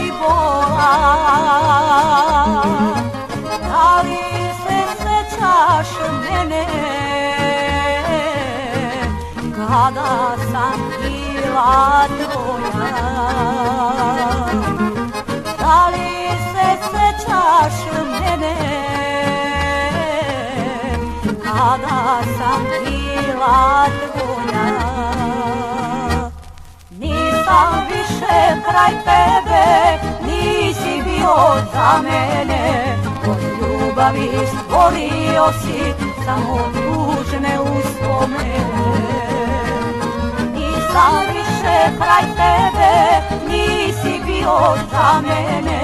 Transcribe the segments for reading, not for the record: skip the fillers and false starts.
i bola. Da li se sećaš mene kada sam bila tvoja? Da li se sećaš mene kada sam bila tvoja? Nisam više kraj tebe, nisi bio za mene. Od ljubavi stvorio si samo tužne uspomene. Nisam više kraj tebe, nisi bio za mene.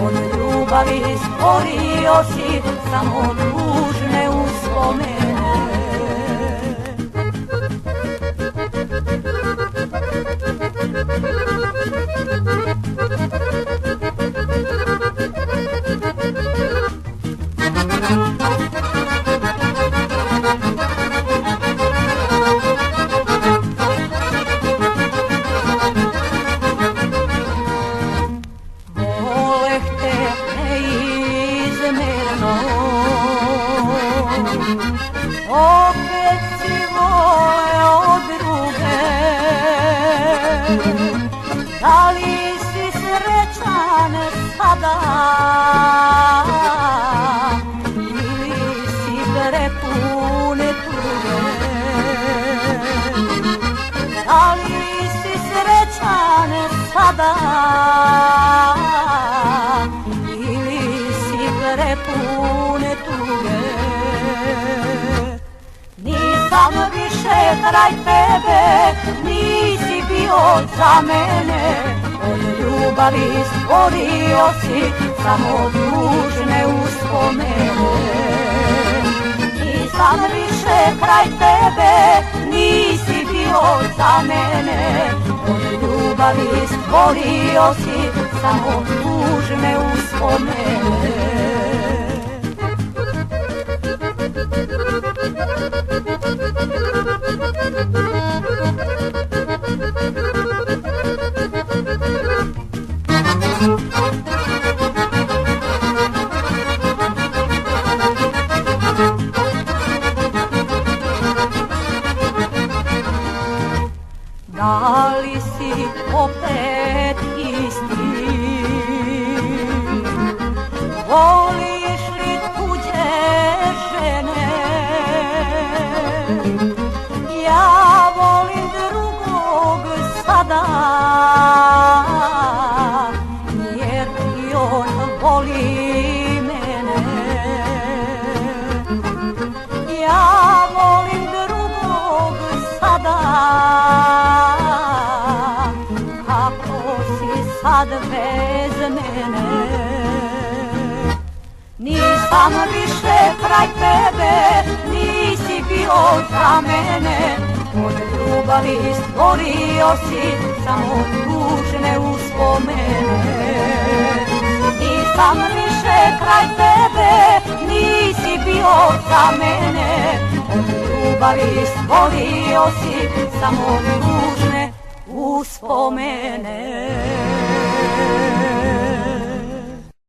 Od ljubavi stvorio si samo tužne uspomene. Voleh te neizmerno, opet si voleo druge. Da li si srećan sada ili si prepun tuge? Da li si srećan sada ili si prepun tuge? Nisam više kraj tebe, nisi bio za mene. Od ljubavi stvorio si samo tužne uspomene. Nisam više kraj tebe, nisi bio za mene. Od ljubavi stvorio si samo tužne uspomene. Da li si opet isti? Voliš li tuđe žene? Ja volim drugog sada, jer i on voli mene. Ja volim drugog sada, kako si sad bez mene. Nisam više kraj tebe, nisi bio za mene. Od ljubavi stvorio si samo tužne uspomene. Nisam više kraj tebe, nisi bio za mene. Od ljubavi stvorio si samo tužne uspomene.